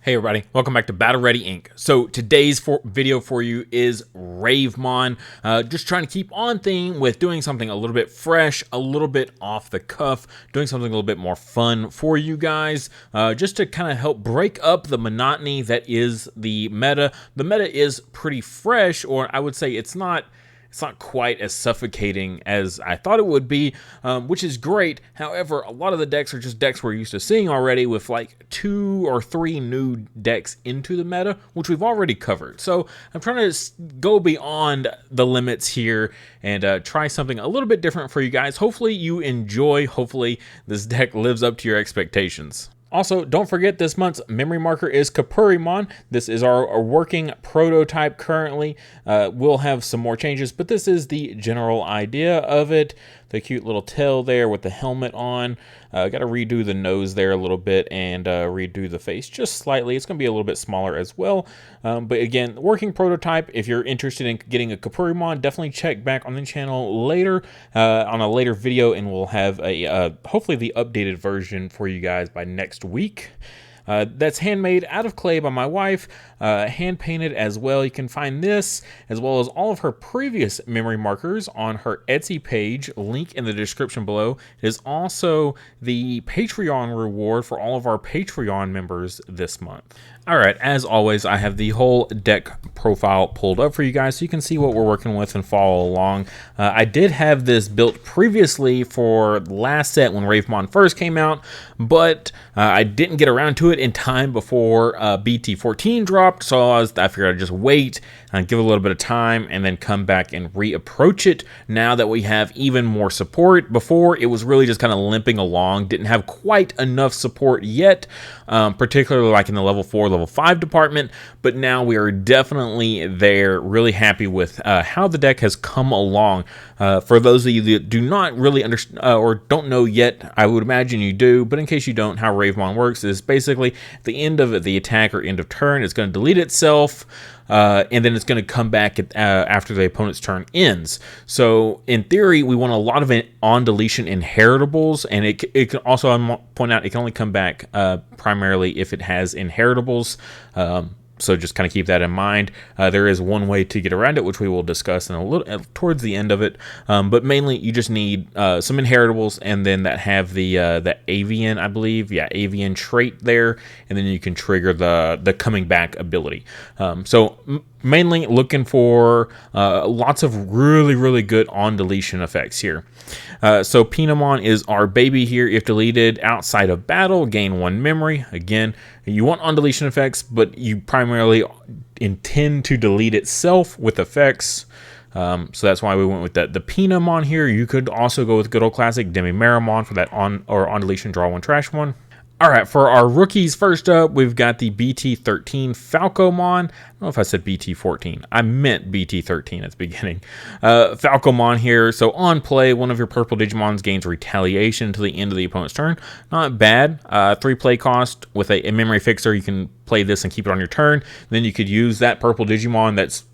Hey everybody, welcome back to Battle Ready Inc. So today's video for you is Ravemon. Just trying to keep on theme with doing something a little bit fresh, a little bit off the cuff, doing something a little bit more fun for you guys, just to kind of help break up the monotony that is the meta. The meta is pretty fresh, or I would say it's not quite as suffocating as I thought it would be, which is great. However, a lot of the decks are just decks we're used to seeing already, with like 2 or 3 new decks into the meta, which we've already covered. So I'm trying to go beyond the limits here and try something a little bit different for you guys. Hopefully you enjoy. Hopefully this deck lives up to your expectations. Also, don't forget this month's memory marker is Caprimon. This is our working prototype currently. We'll have some more changes, but this is the general idea of it. The cute little tail there with the helmet on. Got to redo the nose there a little bit and redo the face just slightly. It's going to be a little bit smaller as well. But again, working prototype. If you're interested in getting a Caprimon, definitely check back on the channel later on a later video, and we'll have a hopefully the updated version for you guys by next week. That's handmade out of clay by my wife, hand painted as well. You can find this as well as all of her previous memory markers on her Etsy page, link in the description below. It is also the Patreon reward for all of our Patreon members this month. All right, as always, I have the whole deck profile pulled up for you guys so you can see what we're working with and follow along. I did have this built previously for the last set when Ravemon first came out, but I didn't get around to it in time before BT14 dropped, so I figured I'd just wait and give it a little bit of time and then come back and reapproach it now that we have even more support. Before, it was really just kind of limping along, didn't have quite enough support yet, particularly like in the level 4, level 5 department, but now we are definitely there. Really happy with how the deck has come along. For those of you that do not really understand or don't know yet, I would imagine you do, but in case you don't, how Ravemon works is basically at the end of the attack or end of turn, it's going to delete itself, and then it's going to come back after the opponent's turn ends. So in theory, we want a lot of on deletion inheritables, and it can also point out it can only come back primarily if it has inheritables. So just kind of keep that in mind. There is one way to get around it, which we will discuss in a little towards the end of it. But mainly, you just need some inheritables, and then that have the avian, I believe, avian trait there, and then you can trigger the coming back ability. So mainly looking for lots of really good on deletion effects here. So Pinamon is our baby here. If deleted outside of battle, gain 1 memory. Again, you want on deletion effects, but you primarily intend to delete itself with effects. So that's why we went with the Pinamon here. You could also go with good old classic Demi-Maramon for that on deletion draw 1 trash 1. All right, for our rookies, first up, we've got the BT13 Falcomon. I don't know if I said BT14. I meant BT13 at the beginning. Falcomon here. So on play, one of your purple Digimons gains retaliation until the end of the opponent's turn. Not bad. 3 play cost with a memory fixer. You can play this and keep it on your turn. Then you could use that purple Digimon that's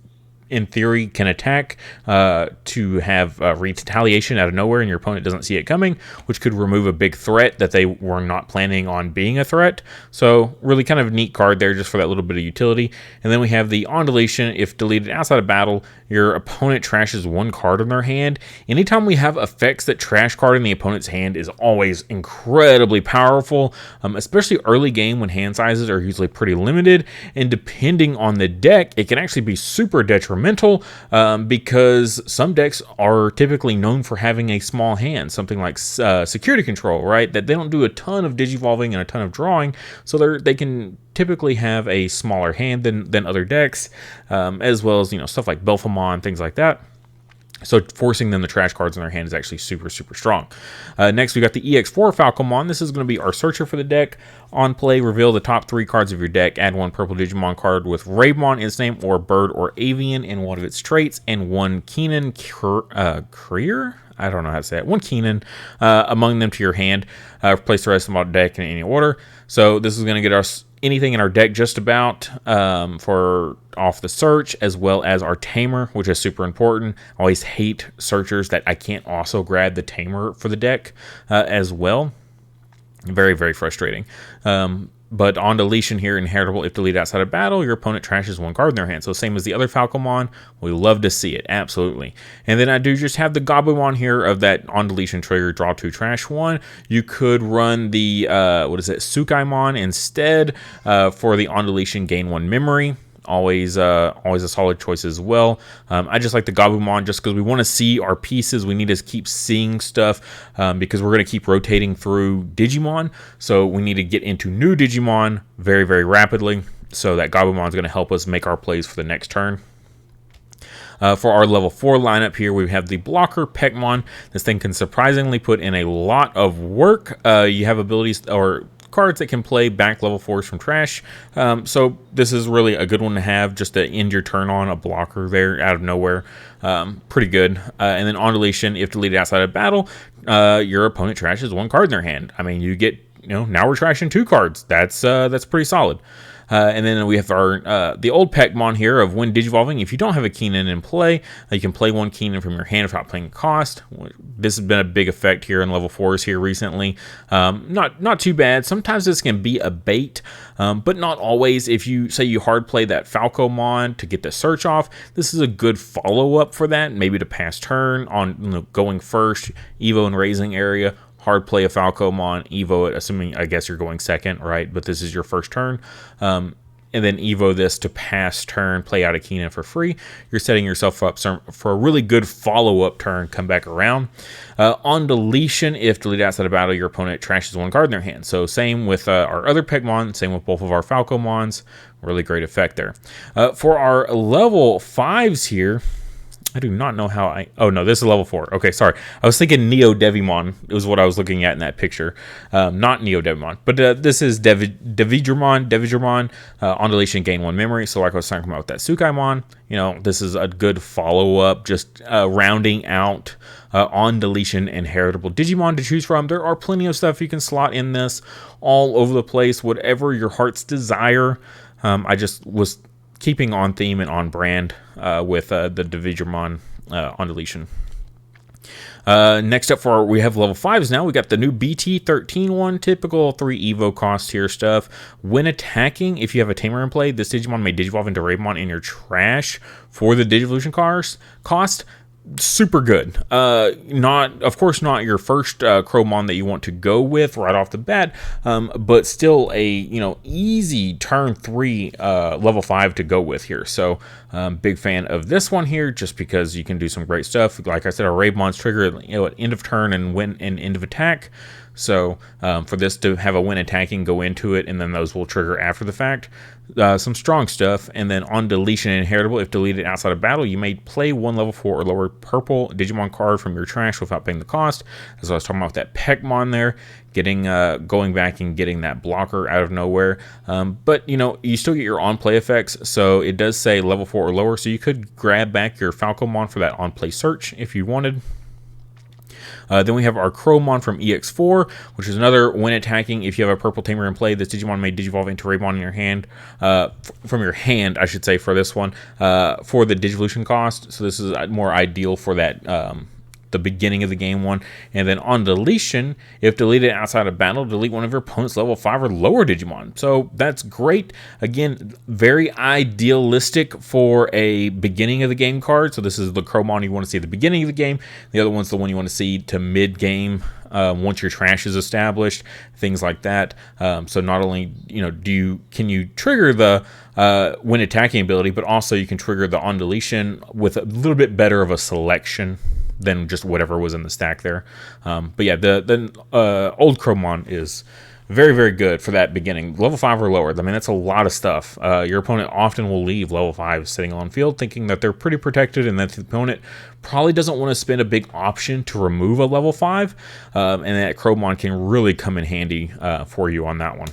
in theory can attack to have retaliation out of nowhere and your opponent doesn't see it coming, which could remove a big threat that they were not planning on being a threat. So really kind of a neat card there just for that little bit of utility. And then we have the on deletion. If deleted outside of battle, your opponent trashes 1 card in their hand. Anytime we have effects that trash card in the opponent's hand is always incredibly powerful, especially early game when hand sizes are usually pretty limited, and depending on the deck, it can actually be super detrimental because some decks are typically known for having a small hand, something like security control, right? That they don't do a ton of digivolving and a ton of drawing, so they can typically have a smaller hand than other decks, as well as stuff like Belphemon, things like that. So forcing them to trash cards in their hand is actually super strong. Next, we got the EX4 Falcomon. This is going to be our searcher for the deck. On play, reveal the top 3 cards of your deck. Add 1 purple Digimon card with Ravemon in its name, or bird or avian in one of its traits, and 1 Keenan Creer? I don't know how to say it. 1 Keenan among them to your hand. Place the rest of the deck in any order. So this is going to get us anything in our deck just about for off the search, as well as our tamer, which is super important. I always hate searchers that I can't also grab the tamer for the deck as well. Very frustrating. But on deletion here, inheritable, if deleted outside of battle, your opponent trashes one card in their hand. So same as the other Falcomon, we love to see it, absolutely. And then I do just have the Gabumon here of that on deletion trigger, draw 2, trash 1. You could run the, Sukaimon instead for the on deletion, gain 1 memory. Always a solid choice as well. I just like the Gabumon just because we want to see our pieces. We need to keep seeing stuff because we're going to keep rotating through Digimon. So we need to get into new Digimon very, very rapidly. So that Gabumon is going to help us make our plays for the next turn. For our level 4 lineup here, we have the blocker Pekmon. This thing can surprisingly put in a lot of work. You have abilities or cards that can play back level 4s from trash. So this is really a good one to have just to end your turn on a blocker there out of nowhere. Pretty good. And then on deletion, if deleted outside of battle, your opponent trashes 1 card in their hand. I mean, you get, now we're trashing 2 cards. That's pretty solid. And then we have our the old Pekmon here of when Digivolving. If you don't have a Keenan in play, you can play 1 Keenan from your hand without paying a cost. This has been a big effect here in level 4s here recently. Not too bad. Sometimes this can be a bait, but not always. If you say you hard play that Falcomon to get the search off, this is a good follow-up for that. Maybe to pass turn on going first, Evo and raising area. Hard play a Falcomon, Evo it, assuming, I guess you're going second, right? But this is your first turn. And then Evo this to pass turn, play out a Keenan for free. You're setting yourself up for a really good follow-up turn, come back around. On deletion, if deleted outside of battle, your opponent trashes 1 card in their hand. So same with our other Pekmon, same with both of our Falcomons. Really great effect there. For our level 5s here, I do not know how oh no, this is level 4. Okay, sorry. I was thinking Neo Devimon is what I was looking at in that picture. Not Neo Devimon, but this is Devigramon. On deletion, gain 1 memory. So like I was talking about with that Sukaimon, this is a good follow-up, just rounding out on deletion inheritable Digimon to choose from. There are plenty of stuff you can slot in this all over the place, whatever your heart's desire. I just was keeping on theme and on brand with the Digimon on deletion. Next up we have level 5s now. We got the new BT13 one, typical 3 Evo cost here stuff. When attacking, if you have a Tamer in play, this Digimon may Digivolve into Ravemon in your trash for the Digivolution cost. Super good. Of course not your first Cromon that you want to go with right off the bat, but still a easy turn 3 level 5 to go with here. So big fan of this one here, just because you can do some great stuff. Like I said, our Ravemon's trigger at end of turn and end of attack. So for this to have a when attacking go into it, and then those will trigger after the fact. Some strong stuff. And then on deletion inheritable, if deleted outside of battle, you may play 1 level 4 or lower purple Digimon card from your trash without paying the cost. As I was talking about with that Pekmon there, getting going back and getting that blocker out of nowhere. But you still get your on play effects, so it does say level 4 or lower, so you could grab back your Falcomon for that on play search if you wanted. Then we have our Cromon from EX4, which is another when attacking. If you have a purple Tamer in play, this Digimon may Digivolve into Ravemon in your hand, from your hand, I should say, for this one, for the Digivolution cost. So this is more ideal for that the beginning of the game one. And then on deletion, if deleted outside of battle, delete one of your opponent's level 5 or lower Digimon. So that's great. Again, very idealistic for a beginning of the game card. So this is the Cromon you want to see at the beginning of the game. The other one's the one you want to see to mid game. Once your trash is established, things like that. So not only can you trigger the when attacking ability, but also you can trigger the on deletion with a little bit better of a selection than just whatever was in the stack there. But yeah, the old Cromon is very, very good for that beginning. Level 5 or lower. I mean, that's a lot of stuff. Your opponent often will leave level 5 sitting on field thinking that they're pretty protected and that the opponent probably doesn't want to spend a big option to remove a level 5. And that Cromon can really come in handy for you on that one.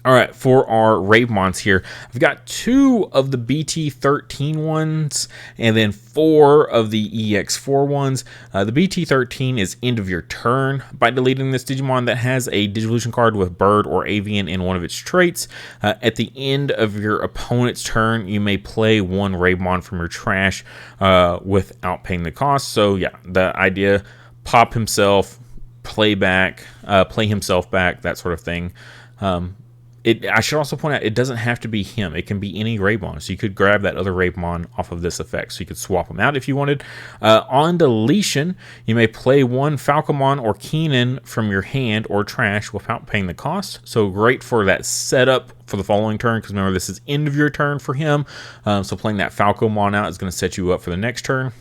All right, for our Ravemons here, I've got 2 of the BT13 ones and then 4 of the EX4 ones. The BT13 is end of your turn by deleting this Digimon that has a Digivolution card with Bird or Avian in one of its traits. At the end of your opponent's turn, you may play 1 Ravemon from your trash without paying the cost. So yeah, the idea, pop himself, play himself back, that sort of thing. I should also point out, it doesn't have to be him. It can be any Ravemon. So you could grab that other Ravemon off of this effect. So you could swap them out if you wanted. On deletion, you may play one Falcomon or Keenan from your hand or trash without paying the cost. So great for that setup for the following turn, because remember, this is end of your turn for him. So playing that Falcomon out is going to set you up for the next turn.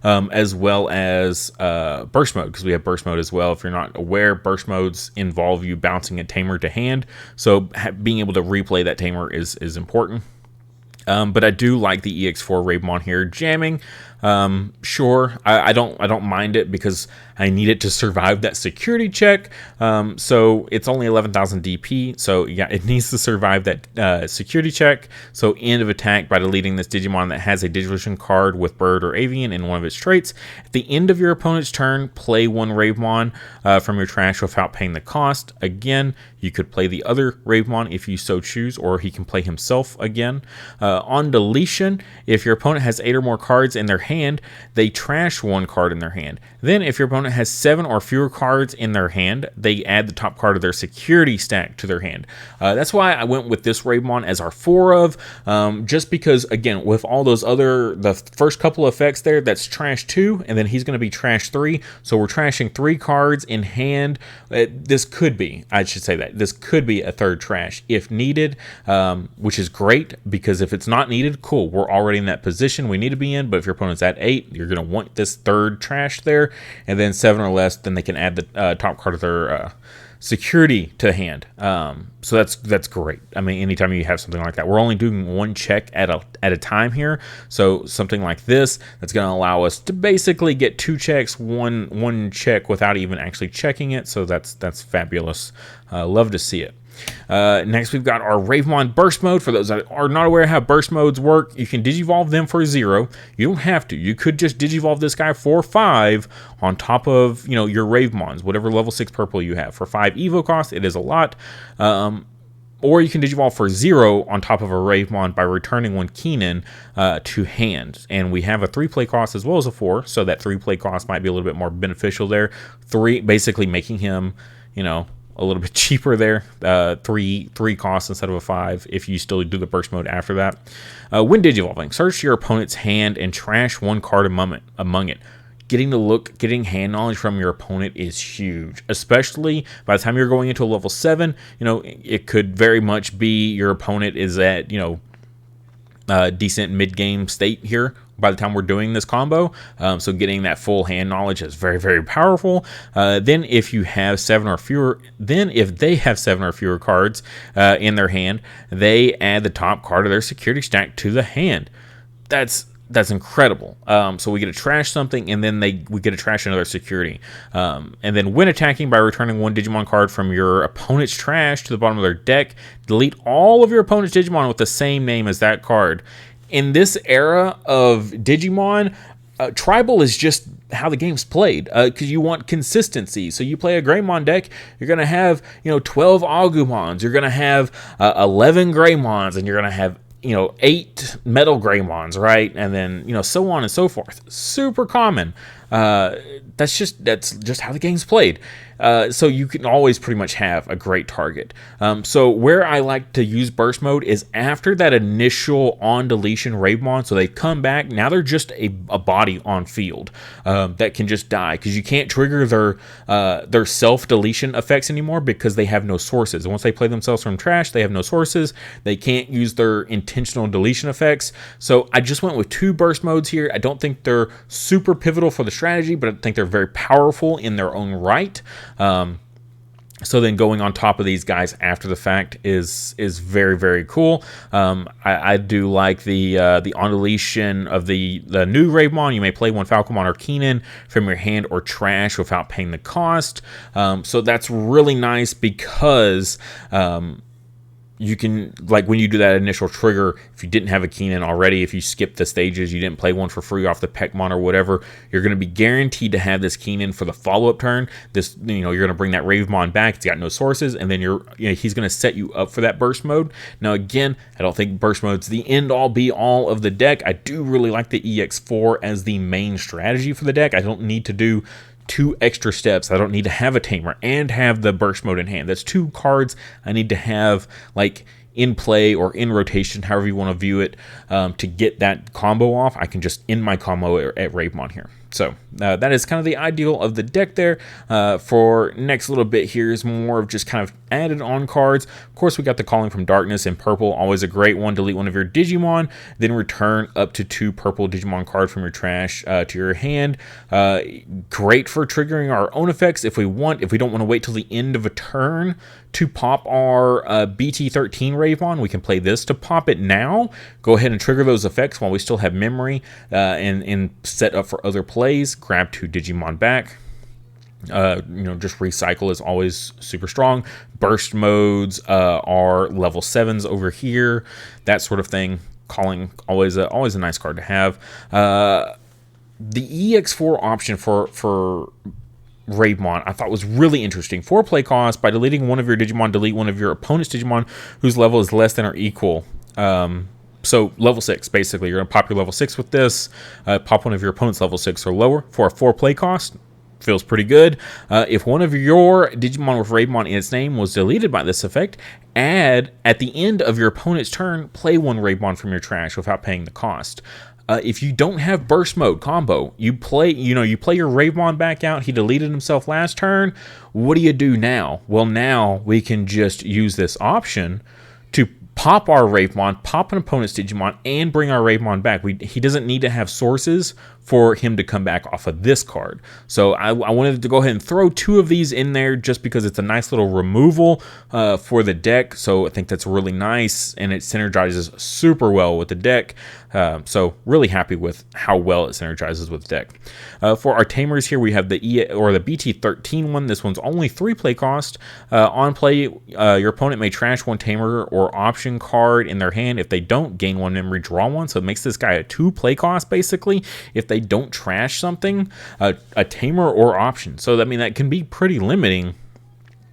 As well as burst mode, because we have burst mode as well. If you're not aware, burst modes involve you bouncing a tamer to hand, so being able to replay that tamer is important. But I do like the EX4 Ravemon here jamming. Sure, I don't mind it because I need it to survive that security check. So it's only 11,000 DP. So yeah, it needs to survive that security check. So end of attack by deleting this Digimon that has a Digivolution card with Bird or Avian in one of its traits. At the end of your opponent's turn, play one Ravemon from your trash without paying the cost. Again, you could play the other Ravemon if you so choose, or he can play himself again. On deletion, if your opponent has 8 or more cards in their hand, they trash 1 card in their hand. Then if your opponent has 7 or fewer cards in their hand, they add the top card of their security stack to their hand. That's why I went with this Ravemon as our 4 of, just because, again, with all those the first couple of effects there, that's trash 2, and then he's going to be trash 3, so we're trashing 3 cards in hand. This could be, I should say that, this could be a third trash if needed, which is great, because if it's not needed, cool, we're already in that position we need to be in. But if your opponent's at 8, you're going to want this third trash there, and then 7 or less, then they can add the top card of their security to hand. So that's great. I mean, anytime you have something like that, we're only doing 1 check at a time here. So something like this, that's going to allow us to basically get 2 checks, one check without even actually checking it. So that's fabulous. Love to see it. Next, we've got our Ravemon Burst Mode. For those that are not aware how Burst Modes work, you can Digivolve them for 0. You don't have to. You could just Digivolve this guy for 5 on top of, your Ravemons, whatever level 6 purple you have. For 5 Evo cost, it is a lot. Or you can Digivolve for 0 on top of a Ravemon by returning 1 Keenan to hand. And we have a 3-play cost as well as a 4, so that 3-play cost might be a little bit more beneficial there. 3, basically making him, a little bit cheaper there, 3 costs instead of a 5 if you still do the burst mode after that. When Digivolving, search your opponent's hand and trash 1 card among it. Getting hand knowledge from your opponent is huge, especially by the time you're going into a level 7. It could very much be your opponent is at, decent mid-game state here by the time we're doing this combo. So getting that full hand knowledge is very, very powerful. Then if you have 7 or fewer, if they have 7 or fewer cards in their hand, they add the top card of their security stack to the hand. That's incredible. So we get to trash something, and then we get to trash another security. And then when attacking, by returning 1 Digimon card from your opponent's trash to the bottom of their deck, delete all of your opponent's Digimon with the same name as that card. In this era of Digimon, Tribal is just how the game's played, because you want consistency. So you play a Greymon deck, you're going to have 12 Agumons, you're going to have 11 Greymons, and you're going to have 8 Metal Greymons, right? And then so on and so forth. Super common. That's just how the game's played. So you can always pretty much have a great target. So where I like to use burst mode is after that initial on deletion Ravemon. So they come back, now they're just a body on field that can just die, because you can't trigger their self deletion effects anymore because they have no sources. Once they play themselves from trash, they have no sources. They can't use their intentional deletion effects. So I just went with 2 burst modes here. I don't think they're super pivotal for the strategy, but I think they're very powerful in their own right. So then going on top of these guys after the fact is very, very cool. I do like the on deletion of the new Ravemon. You may play 1 Falcomon or Keenan from your hand or trash without paying the cost. So that's really nice because you can, like, when you do that initial trigger, if you didn't have a Keenan already, if you skipped the stages, you didn't play one for free off the Peckmon or whatever, you're going to be guaranteed to have this Keenan for the follow-up turn. This, you're going to bring that Ravemon back. It's got no sources, and then he's going to set you up for that burst mode. Now, again, I don't think burst mode's the end-all, be-all of the deck. I do really like the EX4 as the main strategy for the deck. I don't need to do 2 extra steps. I don't need to have a tamer and have the burst mode in hand. That's 2 cards I need to have like in play or in rotation, however you want to view it, to get that combo off. I can just end my combo at Ravemon here. So that is kind of the ideal of the deck there. For next little bit here is more of just kind of added on cards. Of course, we got the Calling from Darkness in purple, always a great one. Delete one of your Digimon, then return up to 2 purple Digimon cards from your trash to your hand. Great for triggering our own effects if we want. If we don't want to wait till the end of a turn to pop our BT13 Ravemon, we can play this to pop it now. Go ahead and trigger those effects while we still have memory and set up for other plays. Grab 2 Digimon back. Just recycle is always super strong. Burst modes are level 7s over here, that sort of thing. Calling, always a nice card to have. The EX4 option for Ravemon I thought was really interesting. 4 play cost. By deleting one of your Digimon, delete one of your opponent's Digimon whose level is less than or equal. So level 6, basically. You're going to pop your level 6 with this. Pop one of your opponent's level 6 or lower for a 4 play cost. Feels pretty good. If one of your Digimon with Ravemon in its name was deleted by this effect, add at the end of your opponent's turn, play 1 Ravemon from your trash without paying the cost. If you don't have burst mode combo, you play your Ravemon back out. He deleted himself last turn. What do you do now? Well, now we can just use this option to pop our Ravemon, pop an opponent's Digimon, and bring our Ravemon back. He doesn't need to have sources for him to come back off of this card. So I wanted to go ahead and throw 2 of these in there just because it's a nice little removal for the deck. So I think that's really nice, and it synergizes super well with the deck. So really happy with how well it synergizes with the deck. For our tamers here, we have the BT13 one. This one's only 3 play cost. On play, your opponent may trash 1 tamer or option card in their hand. If they don't, gain 1 memory, draw 1. So it makes this guy a 2 play cost basically if they don't trash something, a tamer or option. So that can be pretty limiting.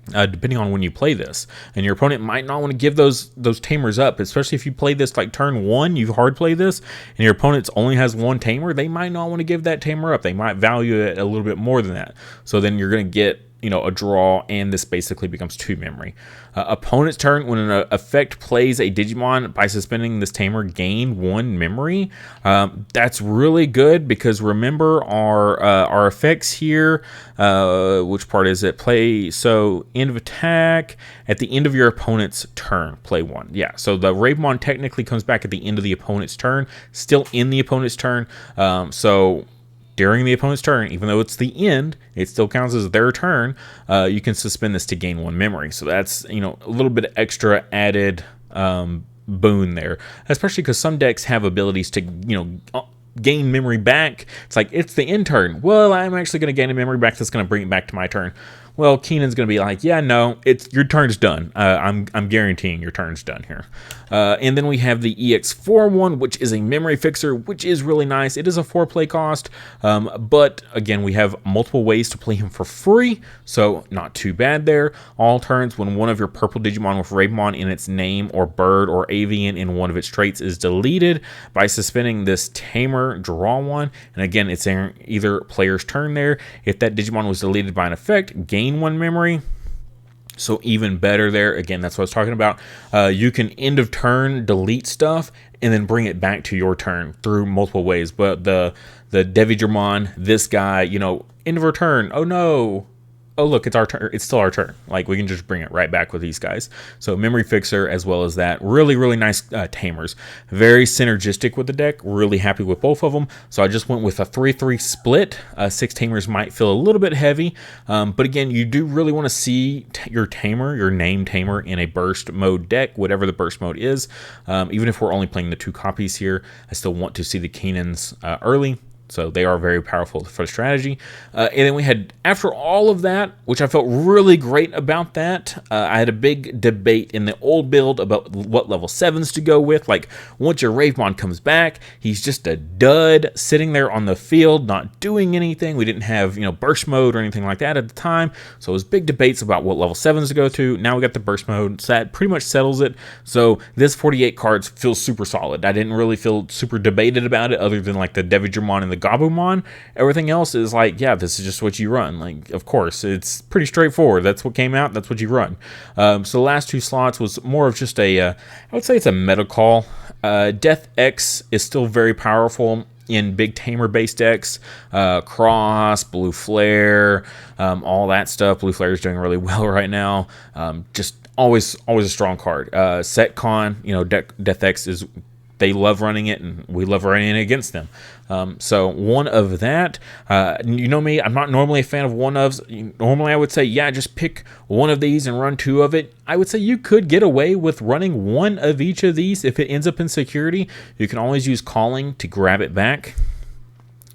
Depending on when you play this, and your opponent might not want to give those tamers up, especially if you play this like turn 1, you hard play this, and your opponent only has 1 tamer. They might not want to give that tamer up. They might value it a little bit more than that. So then you're going to get a draw, and this basically becomes 2 memory. Opponent's turn, when an effect plays a Digimon, by suspending this tamer, gain 1 memory. That's really good because remember our effects here. Which part is it? Play, so end of attack, at the end of your opponent's turn, play 1. Yeah, so the Ravemon technically comes back at the end of the opponent's turn, still in the opponent's turn. So during the opponent's turn, even though it's the end, it still counts as their turn. You can suspend this to gain 1 memory. So that's, a little bit of extra added boon there, especially because some decks have abilities to, gain memory back. It's like, it's the end turn. Well, I'm actually going to gain a memory back that's going to bring it back to my turn. Well, Keenan's going to be like, yeah, no, your turn's done. I'm guaranteeing your turn's done here. And then we have the EX4 one, which is a memory fixer, which is really nice. It is a 4 play cost, but again, we have multiple ways to play him for free, so not too bad there. All turns, when one of your purple Digimon with Ravemon in its name or bird or avian in one of its traits is deleted, by suspending this tamer, draw 1. And again, it's either player's turn there. If that Digimon was deleted by an effect, gain 1 memory. So even better there. Again, that's what I was talking about. You can end of turn delete stuff and then bring it back to your turn through multiple ways. But the Digimon, this guy, end of our turn. Oh no. Oh look, it's our turn. It's still our turn. Like, we can just bring it right back with these guys. So memory fixer as well as that. Really, really nice tamers. Very synergistic with the deck. Really happy with both of them. So I just went with a 3-3 split. 6 tamers might feel a little bit heavy. But again, you do really want to see your tamer, your name tamer, in a burst mode deck, whatever the burst mode is. Even if we're only playing the 2 copies here, I still want to see the Keenans early. So they are very powerful for the strategy. And then we had, after all of that, which I felt really great about that, I had a big debate in the old build about what level 7s to go with. Like, once your Ravemon comes back, he's just a dud sitting there on the field, not doing anything. We didn't have, burst mode or anything like that at the time. So it was big debates about what level 7s to go to. Now we got the burst mode, so that pretty much settles it. So this 48 cards feels super solid. I didn't really feel super debated about it, other than like the Digimon and the the Gabumon. Everything else is like, yeah, this is just what you run. Like, of course, it's pretty straightforward. That's what came out. That's what you run. So the last 2 slots was more of just I would say it's a meta call. Death X is still very powerful in big tamer based decks. Cross, Blue Flare, all that stuff. Blue Flare is doing really well right now. Just always a strong card. Setcon, Death X is, they love running it, and we love running it against them. So one of that, you know me, I'm not normally a fan of one-ofs. Normally I would say, yeah, just pick one of these and run 2 of it. I would say you could get away with running 1 of each of these. If it ends up in security, you can always use calling to grab it back.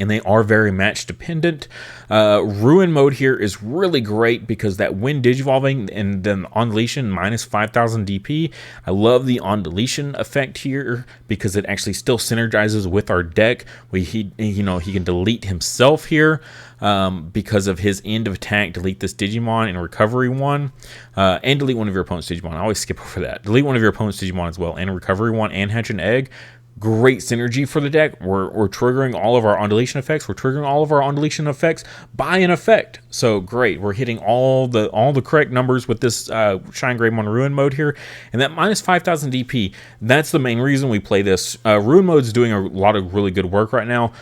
And they are very match dependent. Ruin mode here is really great because that when digivolving and then on deletion minus 5,000 DP. I love the on deletion effect here because it actually still synergizes with our deck. He can delete himself here because of his end of attack. Delete this Digimon and recovery 1, and delete one of your opponent's Digimon. I always skip over that. Delete one of your opponent's Digimon as well, and recovery 1, and hatch an egg. Great synergy for the deck. We're triggering all of our on deletion effects. We're triggering all of our on deletion effects by an effect. So great. We're hitting all the correct numbers with this Shine Greymon Ruin mode here. And that minus 5,000 DP, that's the main reason we play this. Ruin mode's doing a lot of really good work right now.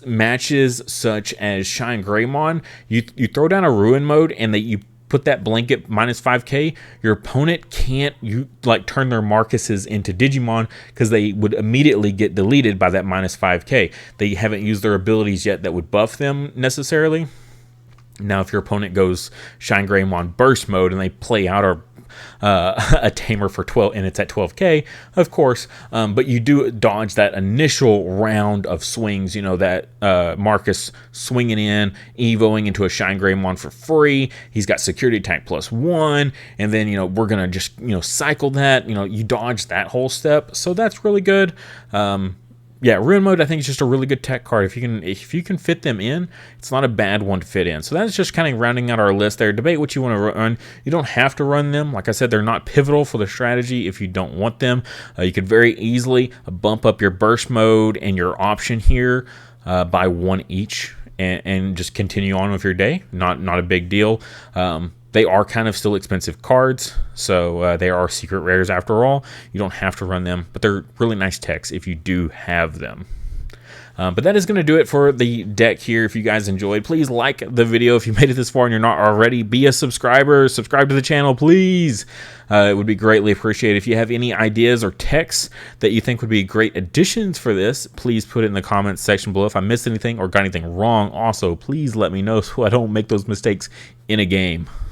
Matches such as Shine Greymon, you throw down a Ruin mode and you put that blanket minus 5k, your opponent can't turn their Marcuses into Digimon because they would immediately get deleted by that minus 5k. They haven't used their abilities yet that would buff them necessarily. Now, if your opponent goes Shine Greymon burst mode and they play out a tamer for 12 and it's at 12k, of course, but you do dodge that initial round of swings, that Marcus swinging in, evoing into a Shine Greymon for free. He's got security attack +1, and then we're gonna just cycle that. You dodge that whole step, so that's really good. Yeah, Ruin mode I think is just a really good tech card. If you can fit them in, it's not a bad one to fit in. So that's just kind of rounding out our list there. Debate what you want to run. You don't have to run them. Like I said, they're not pivotal for the strategy if you don't want them. You could very easily bump up your burst mode and your option here by 1 each and just continue on with your day. Not a big deal. They are kind of still expensive cards, so they are secret rares after all. You don't have to run them, but they're really nice techs if you do have them. But that is going to do it for the deck here. If you guys enjoyed, please like the video. If you made it this far and you're not already, be a subscriber. Subscribe to the channel, please. It would be greatly appreciated. If you have any ideas or texts that you think would be great additions for this, please put it in the comments section below. If I missed anything or got anything wrong, also, please let me know so I don't make those mistakes in a game.